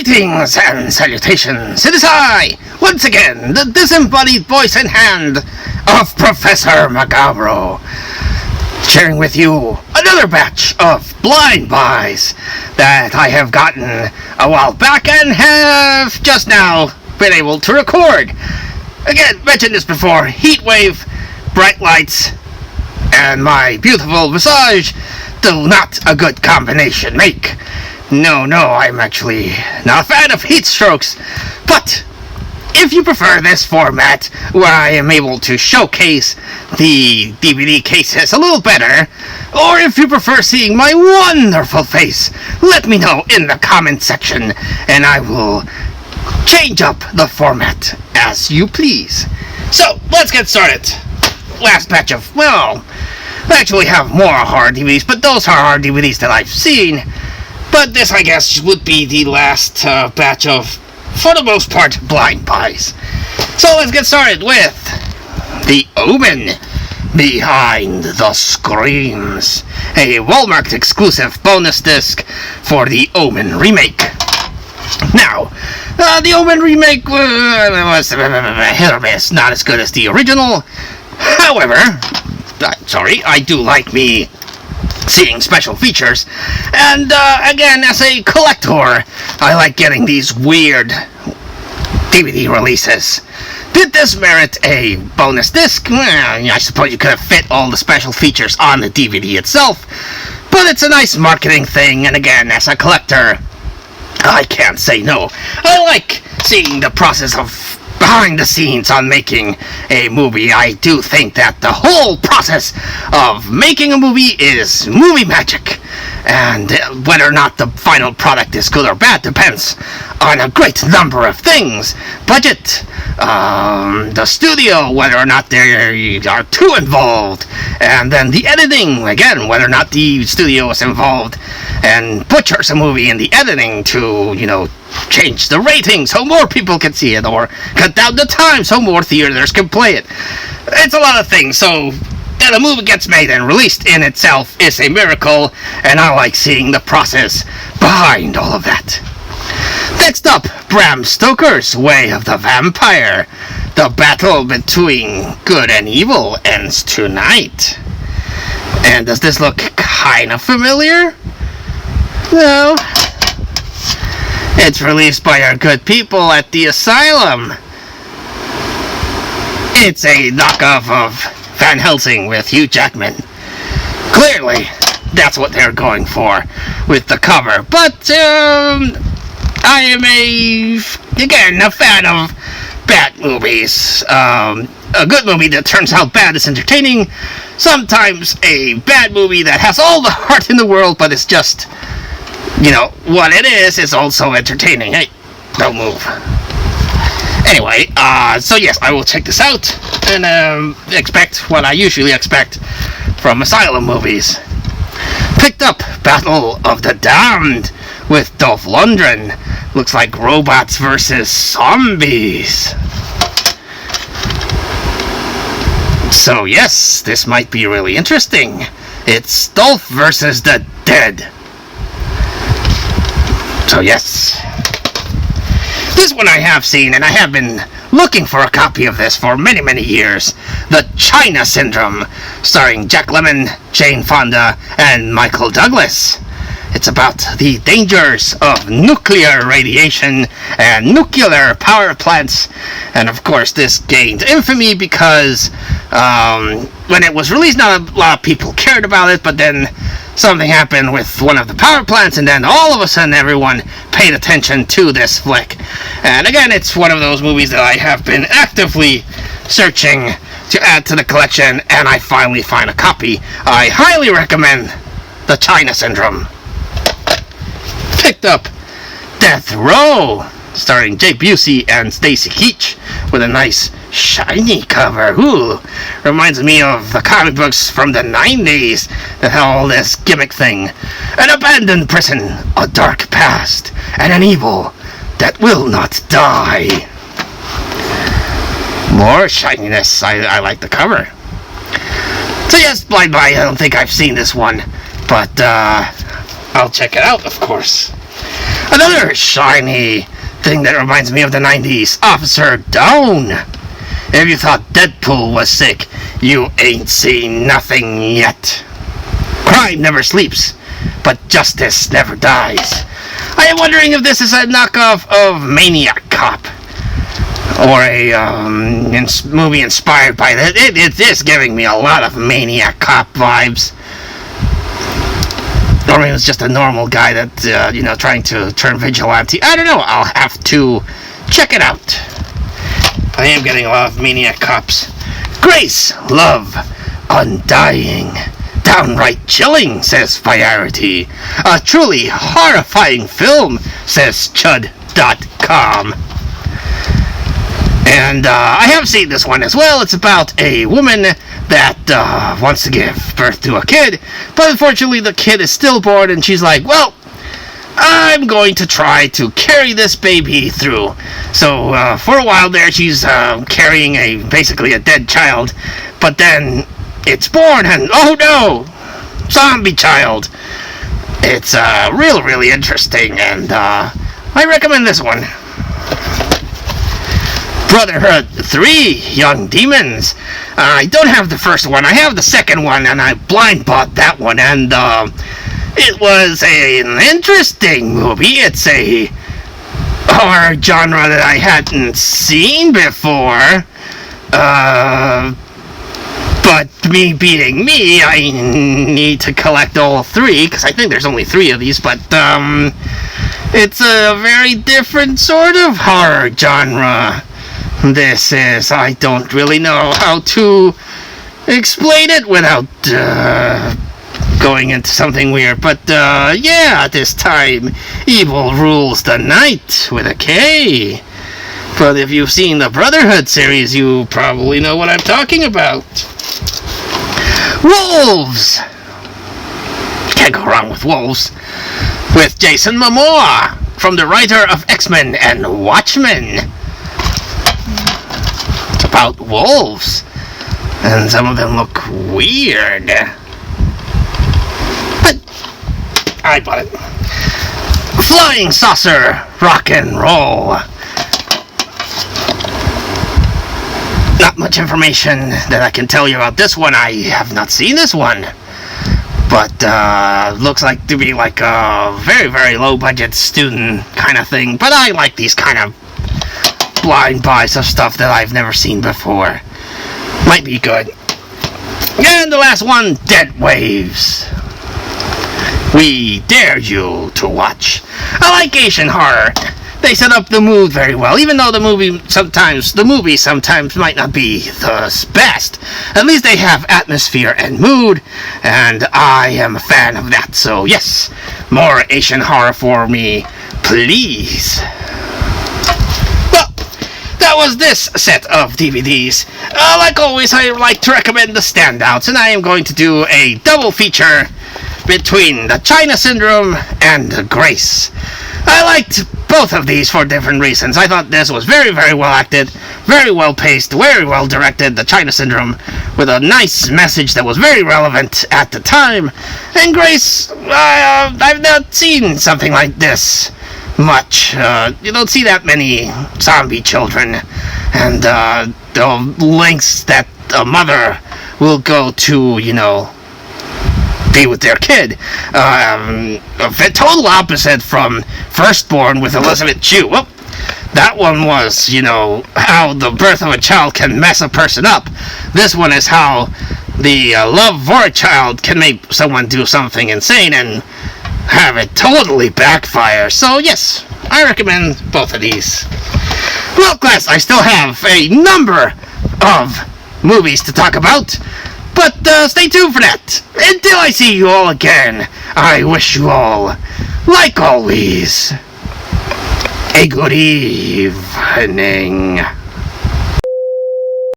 Greetings and salutations, it is I, once again, the disembodied voice and hand of Professor Macabro, sharing with you another batch of blind buys that I have gotten a while back and have just now been able to record. Again, mentioned this before, heat wave, bright lights, and my beautiful visage do not a good combination make. No, I'm actually not a fan of heat strokes, but if you prefer this format where I am able to showcase the DVD cases a little better, or if you prefer seeing my wonderful face, let me know in the comment section and I will change up the format as you please. So, let's get started. Last batch of, well, I actually have more horror DVDs, but those are horror DVDs that I've seen. But this, I guess, would be the last batch of, for the most part, blind buys. So let's get started with the Omen Behind the Screams, a Walmart exclusive bonus disc for the Omen remake. Now, the Omen remake was hit or miss, not as good as the original. However, I do like me seeing special features, and again, as a collector, I like getting these weird DVD releases. Did this merit a bonus disc? Well, I suppose you could have fit all the special features on the DVD itself, but it's a nice marketing thing, and again, as a collector, I can't say no. I like seeing the process of behind the scenes on making a movie. I do think that the whole process of making a movie is movie magic, and whether or not the final product is good or bad depends on a great number of things. Budget, the studio, whether or not they are too involved, and then the editing, again, whether or not the studio is involved and butchers a movie in the editing to, change the rating so more people can see it, or cut down the time so more theaters can play it. It's a lot of things, so that a movie gets made and released in itself is a miracle, and I like seeing the process behind all of that. Next up, Bram Stoker's Way of the Vampire. The battle between good and evil ends tonight. And does this look kind of familiar? No. It's released by our good people at the Asylum. It's a knockoff of Van Helsing with Hugh Jackman. Clearly, that's what they're going for with the cover. But, I am a fan of bad movies. A good movie that turns out bad is entertaining. Sometimes a bad movie that has all the heart in the world, but it's just, what it is also entertaining. Hey, don't move. Anyway, so yes, I will check this out and expect what I usually expect from Asylum movies. Picked up Battle of the Damned with Dolph Lundgren. Looks like robots versus zombies. So yes, this might be really interesting. It's Dolph versus the dead. So yes, this one I have seen, and I have been looking for a copy of this for many years. The China Syndrome, starring Jack Lemmon, Jane Fonda, and Michael Douglas. It's about the dangers of nuclear radiation and nuclear power plants. And of course, this gained infamy because when it was released, not a lot of people cared about it, but then something happened with one of the power plants, and then all of a sudden everyone paid attention to this flick. And again, it's one of those movies that I have been actively searching to add to the collection, and I finally find a copy. I highly recommend The China Syndrome. Picked up Death Row, starring Jay Busey and Stacy Keach, with a nice shiny cover. Ooh, reminds me of the comic books from the 90s that had all this gimmick thing. An abandoned prison, a dark past, and an evil that will not die. More shininess. I like the cover. So yes, blind buy. I don't think I've seen this one, but I'll check it out, of course. Another shiny thing that reminds me of the 90s, Officer Down. If you thought Deadpool was sick, you ain't seen nothing yet. Crime never sleeps, but justice never dies. I am wondering if this is a knockoff of Maniac Cop, or a movie inspired by that. It is giving me a lot of Maniac Cop vibes. Or maybe it's just a normal guy that, trying to turn vigilante. I don't know. I'll have to check it out. I am getting a lot of Maniac Cops. Grace, love, undying, downright chilling, says Fiarity. A truly horrifying film, says Chud.com. And I have seen this one as well. It's about a woman that wants to give birth to a kid, but unfortunately the kid is stillborn, and she's like, well, I'm going to try to carry this baby through. So for a while there, she's carrying basically a dead child, but then it's born, and oh no, zombie child. It's really interesting, and I recommend this one. Brotherhood 3, Young Demons. I don't have the first one. I have the second one, and I blind bought that one, and it was an interesting movie. It's a horror genre that I hadn't seen before. But me being me, I need to collect all three, because I think there's only 3 of these, but it's a very different sort of horror genre. This is, I don't really know how to explain it without going into something weird, but yeah, this time evil rules the night with a K. But if you've seen the Brotherhood series, you probably know what I'm talking about. Wolves! Can't go wrong with Wolves. With Jason Momoa, from the writer of X-Men and Watchmen. About wolves, and some of them look weird, but I bought it. Flying saucer rock and roll. Not much information that I can tell you about this one. I have not seen this one, but looks like to be like a very low budget student kind of thing, but I like these kind of blind buys of stuff that I've never seen before. Might be good. And the last one, Dead Waves. We dare you to watch. I like Asian horror. They set up the mood very well, even though the movie sometimes might not be the best. At least they have atmosphere and mood, and I am a fan of that. So yes, more Asian horror for me, please. That was this set of DVDs. Like always, I like to recommend the standouts, and I am going to do a double feature between the China Syndrome and Grace. I liked both of these for different reasons. I thought this was very well acted, very well paced, very well directed. The China Syndrome with a nice message that was very relevant at the time. And Grace, I've not seen something like this much. You don't see that many zombie children, and the lengths that a mother will go to, be with their kid. A total opposite from Firstborn with Elizabeth Chu. Well, that one was, how the birth of a child can mess a person up. This one is how the love for a child can make someone do something insane and have it totally backfire. So yes, I recommend both of these. Well, class, I still have a number of movies to talk about, but stay tuned for that. Until I see you all again, I wish you all, like always, a good evening.